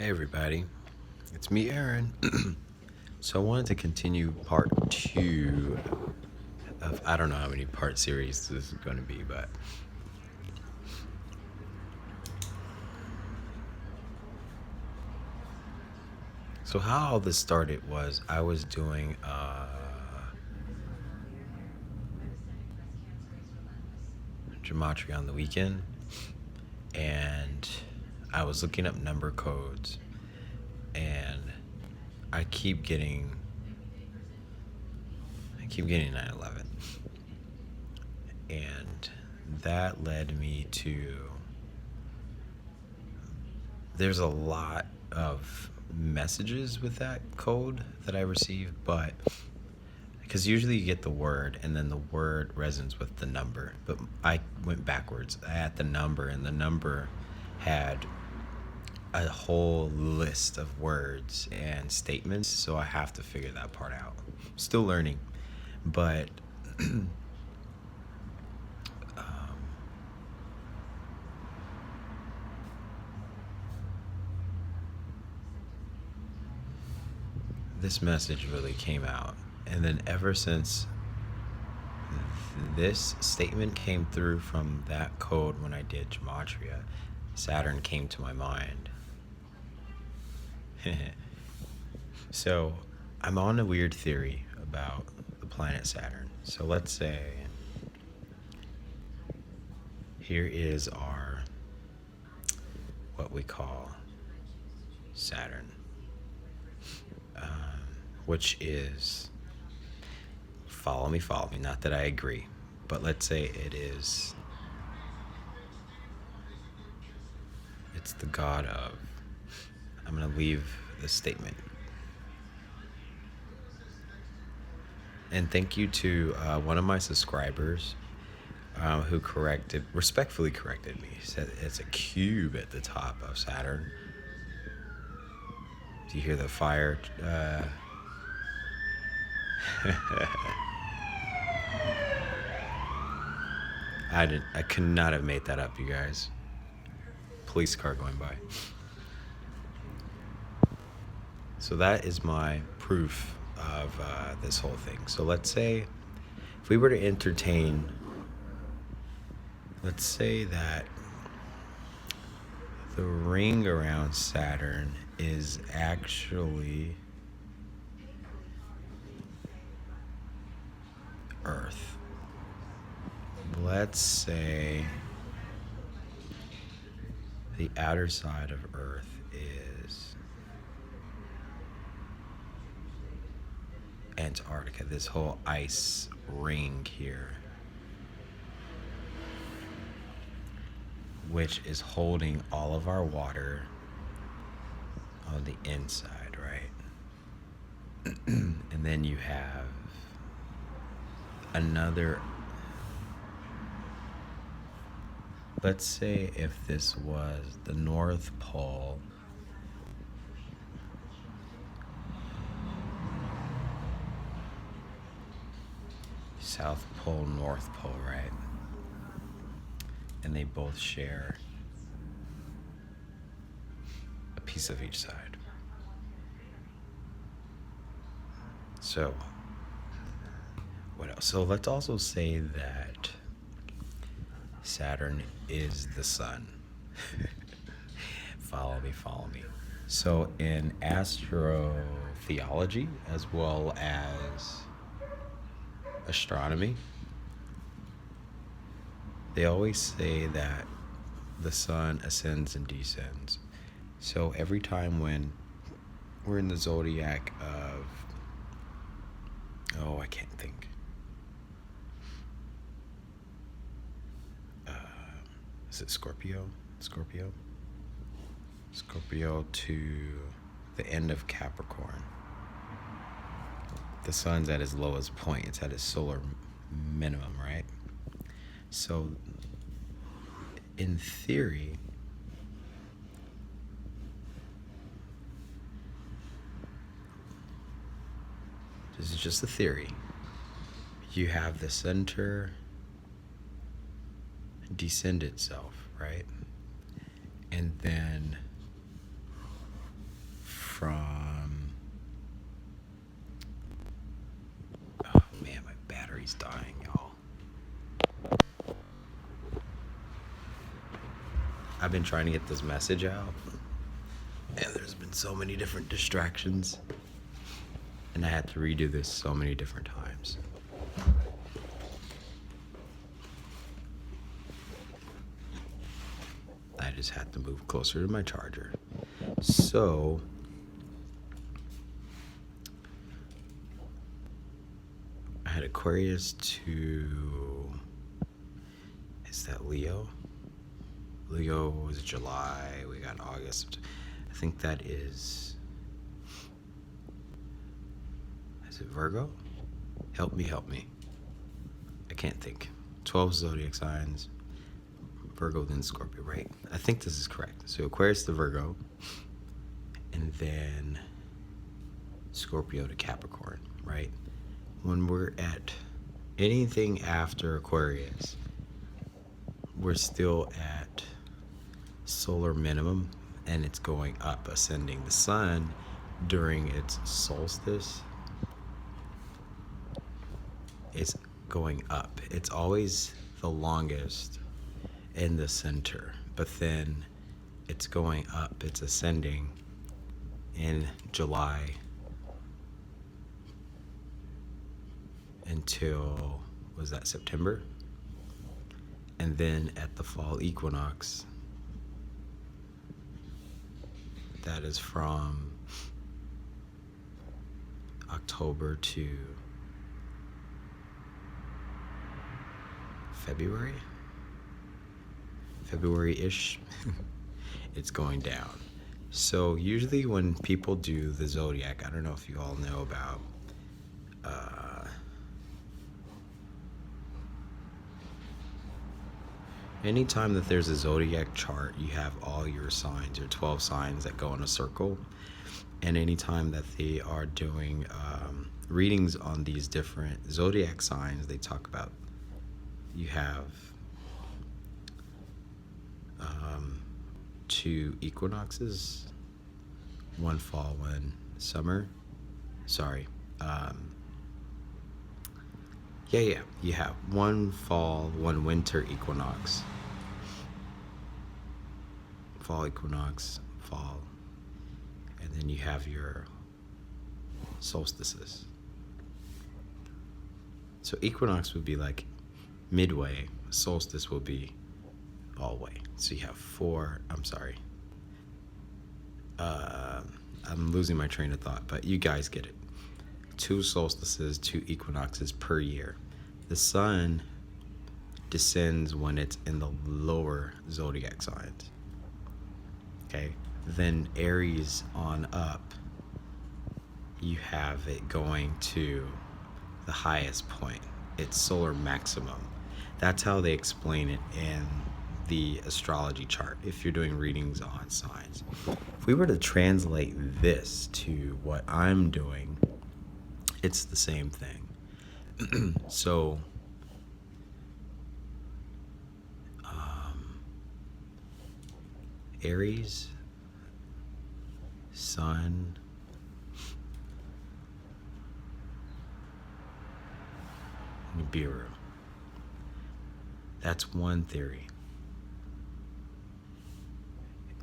Hey everybody, it's me, Aaron. So I wanted to continue part two of I don't know how many part series this is going to be, but so how all this started was I was doing gematria on the weekend, and I was looking up number codes, and I keep getting 9/11, and that led me to there's a lot of messages with that code that I receive, but because usually you get the word and then the word resonates with the number, but I went backwards. I had the number, and the number had a whole list of words and statements, so I have to figure that part out. Still learning, but this message really came out. And then ever since this statement came through from that code when I did gematria, Saturn came to my mind. So I'm on a weird theory about the planet Saturn. So let's say here is our what we call Saturn, which is follow me, not that I agree, but let's say it's the god of, I'm going to leave this statement. And thank you to one of my subscribers who respectfully corrected me. He said it's a cube at the top of Saturn. Do you hear the fire? I could not have made that up, you guys. Police car going by. So that is my proof of this whole thing. So let's say if we were to entertain, let's say that the ring around Saturn is actually Earth. Let's say the outer side of Earth is Antarctica, this whole ice ring here, which is holding all of our water on the inside, right? And then you have another, let's say if this was the North Pole, South Pole, North Pole, right? And they both share a piece of each side. So, what else? So let's also say that Saturn is the sun. Follow me. So in astrotheology, as well as astronomy, they always say that the sun ascends and descends. So every time when we're in the zodiac of, I can't think. Is it Scorpio? Scorpio to the end of Capricorn. The sun's at its lowest point. It's at its solar minimum, right? So, in theory, this is just a theory, you have the center descend itself, right? And then battery's dying, y'all. I've been trying to get this message out, and there's been so many different distractions, and I had to redo this so many different times. I just had to move closer to my charger. So, I had Aquarius to, is that Leo? Leo was July, we got August. I think that is it Virgo? Help me. I can't think. 12 zodiac signs. Virgo, then Scorpio, right? I think this is correct. So Aquarius to Virgo, and then Scorpio to Capricorn, right? When we're at anything after Aquarius, we're still at solar minimum, and it's going up, ascending. The sun during its solstice is going up. It's always the longest in the center, but then it's going up, it's ascending in July until, was that September? And then at the fall equinox, that is from October to February-ish, it's going down. So usually when people do the zodiac, I don't know if you all know about anytime that there's a zodiac chart, you have all your signs, your 12 signs that go in a circle. And anytime that they are doing readings on these different zodiac signs, they talk about, you have 2 equinoxes, 1 fall, 1 summer. Sorry. You have 1 fall, 1 winter equinox. Fall equinox, fall. And then you have your solstices. So equinox would be like midway, solstice will be all way. So you have 4, I'm losing my train of thought, but you guys get it. 2 solstices, 2 equinoxes per year. The sun descends when it's in the lower zodiac signs. Okay? Then Aries on up, you have it going to the highest point. It's solar maximum. That's how they explain it in the astrology chart if you're doing readings on signs. If we were to translate this to what I'm doing, it's the same thing. So Aries, Sun, Nibiru. That's one theory.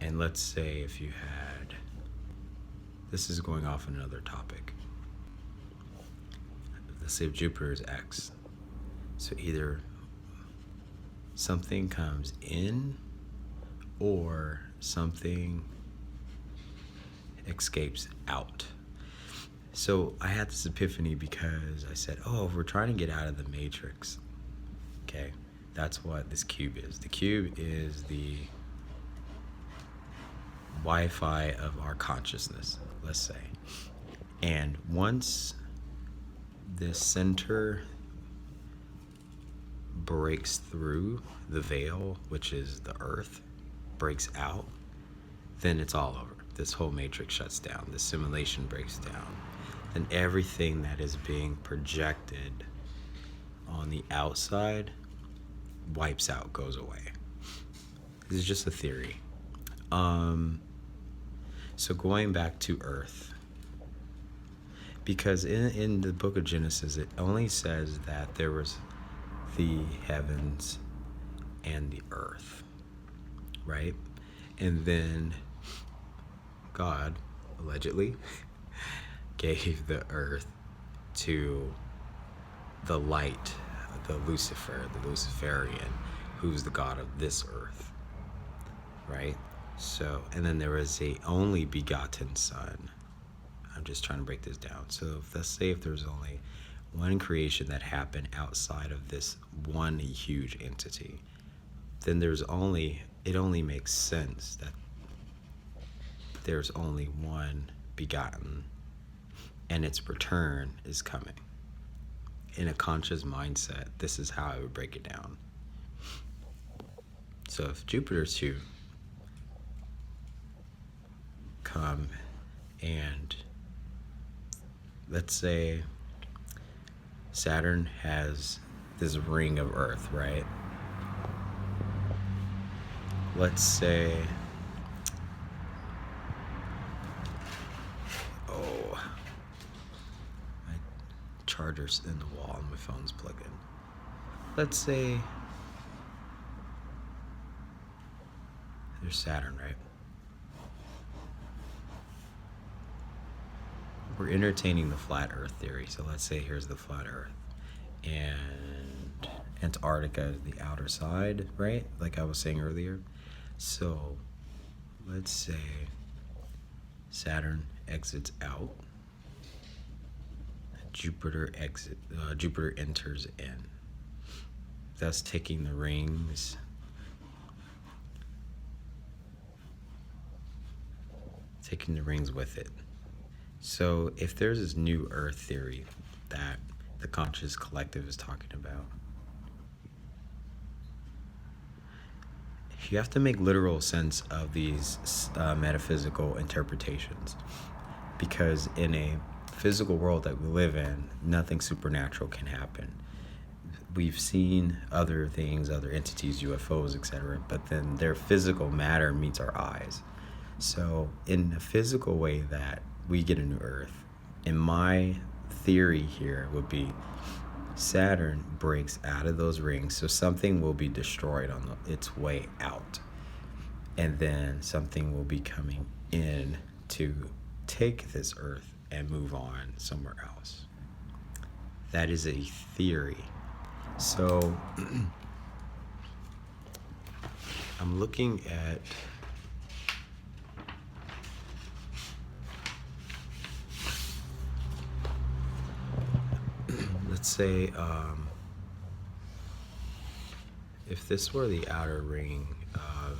And let's say if you had, this is going off another topic. Let's say if Jupiter is X. So either something comes in or something escapes out. So I had this epiphany because I said, oh, we're trying to get out of the matrix. Okay, that's what this cube is. The cube is the Wi-Fi of our consciousness, let's say. And once the center breaks through the veil, which is the earth, breaks out, then it's all over. This whole matrix shuts down. The simulation breaks down. Then everything that is being projected on the outside wipes out, goes away. This is just a theory. So going back to Earth, Because in the book of Genesis, it only says that there was the heavens and the earth, right? And then God allegedly gave the earth to the light, the Lucifer, the Luciferian, who's the god of this earth, right? So, and then there was a only begotten son. I'm just trying to break this down. So let's say if there's only one creation that happened outside of this one huge entity, then it only makes sense that there's only one begotten and its return is coming. In a conscious mindset, this is how I would break it down. So if Jupiter to come and let's say Saturn has this ring of Earth, right? Let's say, my charger's in the wall and my phone's plugged in. Let's say there's Saturn, right? We're entertaining the flat Earth theory. So let's say here's the flat Earth. And Antarctica is the outer side, right? Like I was saying earlier. So let's say Saturn exits out. Jupiter enters in. Thus taking the rings with it. So if there's this new Earth theory that the conscious collective is talking about, you have to make literal sense of these metaphysical interpretations, because in a physical world that we live in, nothing supernatural can happen. We've seen other things, other entities, UFOs, etc., but then their physical matter meets our eyes. So in a physical way that we get a new Earth, in my theory here would be Saturn breaks out of those rings, so something will be destroyed on its way out, and then something will be coming in to take this Earth and move on somewhere else. That is a theory. So I'm looking at let's say if this were the outer ring of,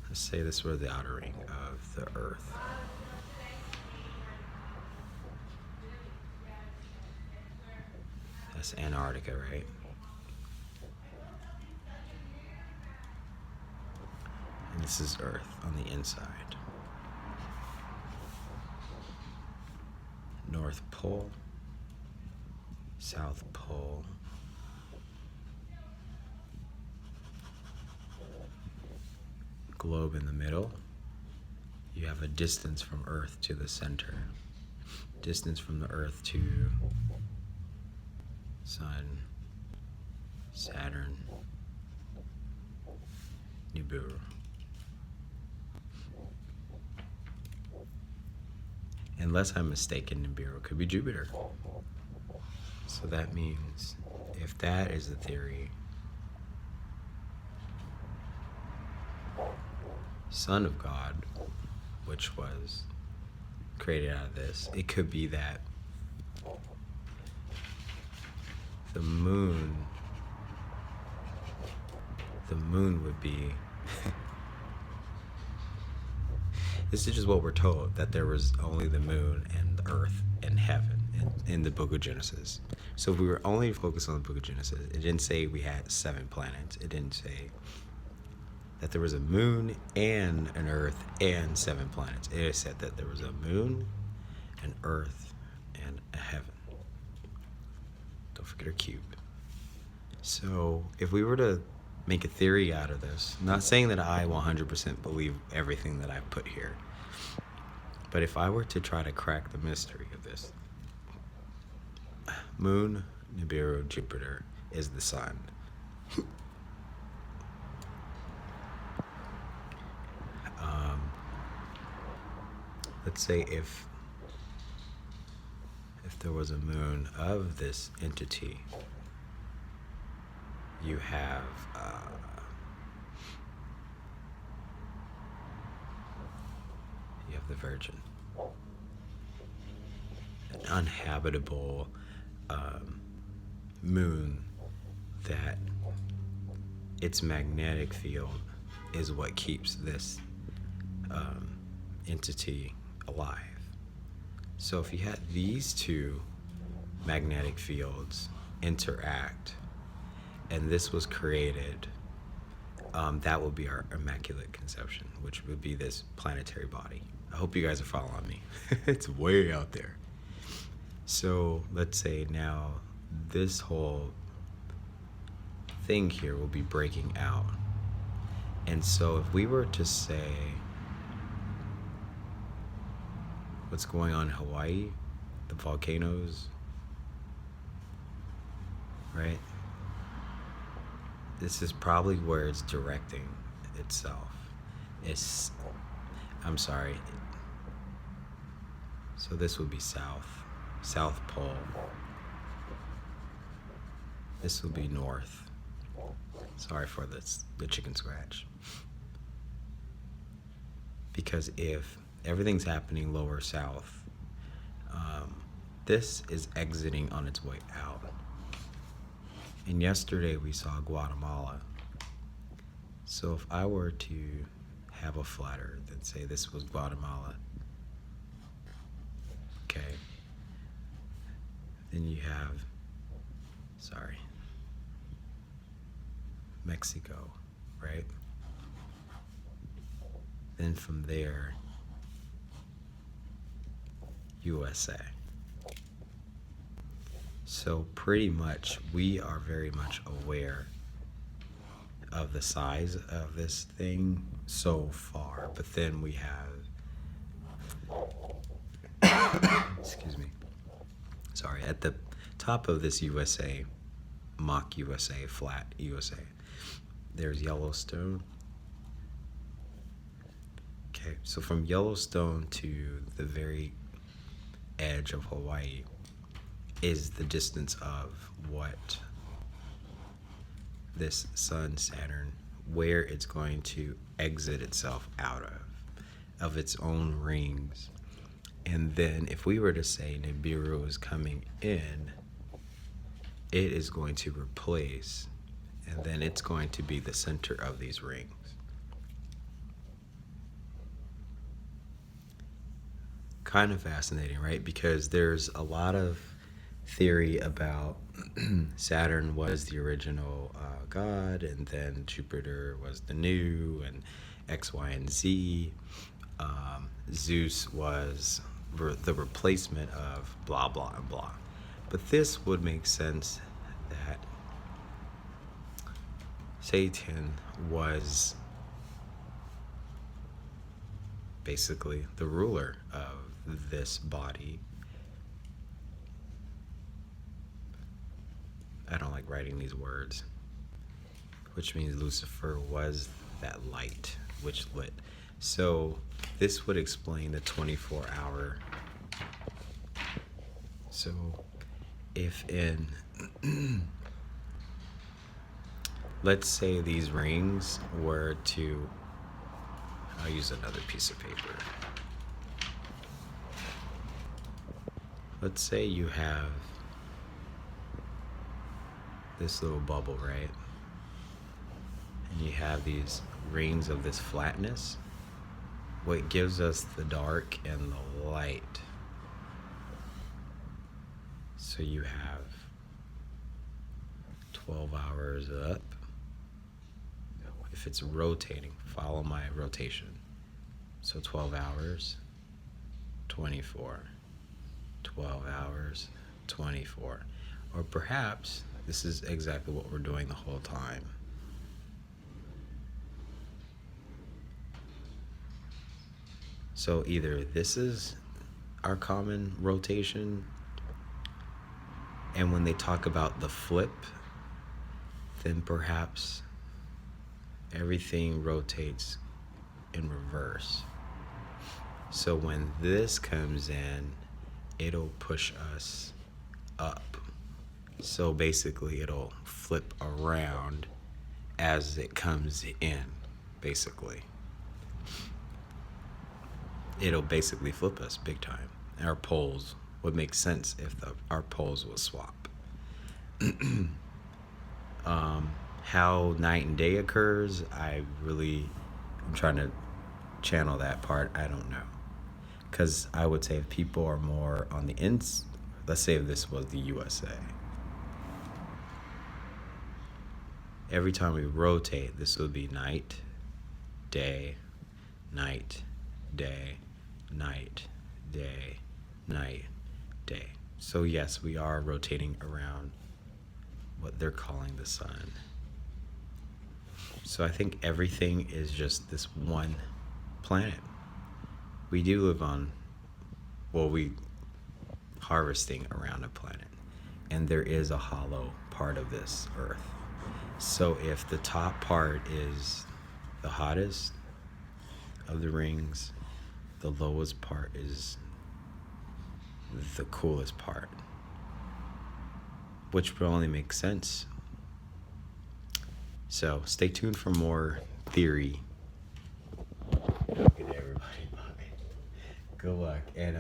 let's say this were the outer ring of the Earth. That's Antarctica, right? And this is Earth on the inside. North Pole, South Pole, globe in the middle. You have a distance from Earth to the center, distance from the Earth to Sun, Saturn, Nibiru. Unless I'm mistaken, Nibiru could be Jupiter. So that means if that is the theory, Son of God, which was created out of this, it could be that the moon would be this is just what we're told, that there was only the moon and the earth and heaven in the book of Genesis. So if we were only focused on the book of Genesis, it didn't say we had 7 planets. It didn't say that there was a moon and an earth and 7 planets. It said that there was a moon, an earth, and a heaven. Don't forget our cube. So if we were to make a theory out of this, not saying that I 100% believe everything that I put here, But if I were to try to crack the mystery of this, Moon, Nibiru, Jupiter is the sun. Let's say if there was a moon of this entity, you have the Virgin, an uninhabitable moon that its magnetic field is what keeps this entity alive. So if you had these two magnetic fields interact and this was created, that would be our Immaculate Conception, which would be this planetary body. I hope you guys are following me. It's way out there. So let's say now this whole thing here will be breaking out. And so if we were to say what's going on in Hawaii, the volcanoes, right? This is probably where it's directing itself. So this would be South Pole. This will be north. Sorry for the chicken scratch. Because if everything's happening lower south, this is exiting on its way out. And yesterday we saw Guatemala. So if I were to have a flat earth and say this was Guatemala, okay, then you have, Mexico, right? Then from there, USA. So pretty much we are very much aware of the size of this thing so far, but then we have excuse me, at the top of this USA, mock USA, flat USA, there's Yellowstone. Okay, so from Yellowstone to the very edge of Hawaii is the distance of what this sun, Saturn, where it's going to exit itself out of its own rings. And then if we were to say Nibiru is coming in, it is going to replace, and then it's going to be the center of these rings. Kind of fascinating, right? Because there's a lot of theory about Saturn was the original god, and then Jupiter was the new, and X, Y, and Z. Zeus was the replacement of blah, blah, and blah. But this would make sense that Satan was basically the ruler of this body. I don't like writing these words, which means Lucifer was that light which lit. So this would explain the 24-hour. So if in, let's say these rings were to, I'll use another piece of paper. Let's say you have this little bubble, right? And you have these rings of this flatness. What gives us the dark and the light? So you have 12 hours up. If it's rotating, follow my rotation. So 12 hours, 24. 12 hours, 24. Or perhaps this is exactly what we're doing the whole time. So either this is our common rotation, and when they talk about the flip, then perhaps everything rotates in reverse. So when this comes in, it'll push us up. So basically, it'll flip around as it comes in, basically. It'll basically flip us big time. Our poles would make sense if our poles would swap. How night and day occurs, I'm trying to channel that part. I don't know. Because I would say if people are more on the ends, let's say if this was the USA. Every time we rotate, this would be night, day, night, day, night, day, night, day. So yes, we are rotating around what they're calling the sun. So I think everything is just this one planet. We do live on, we harvesting around a planet, and there is a hollow part of this Earth. So if the top part is the hottest of the rings, the lowest part is the coolest part, which would only make sense. So stay tuned for more theory. Look at everybody. Bye. Good luck. And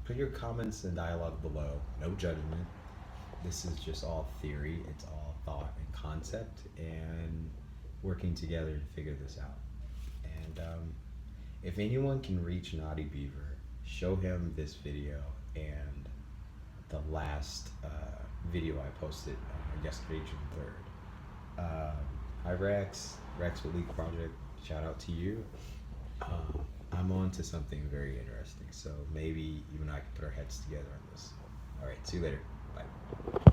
put your comments and dialogue below. No judgment. This is just all theory. It's all thought and concept, and working together to figure this out. And if anyone can reach Naughty Beaver, show him this video and the last video I posted yesterday, June 3rd. Hi Rex with League Project, shout out to you. I'm on to something very interesting, so maybe you and I can put our heads together on this. Alright, see you later. Bye.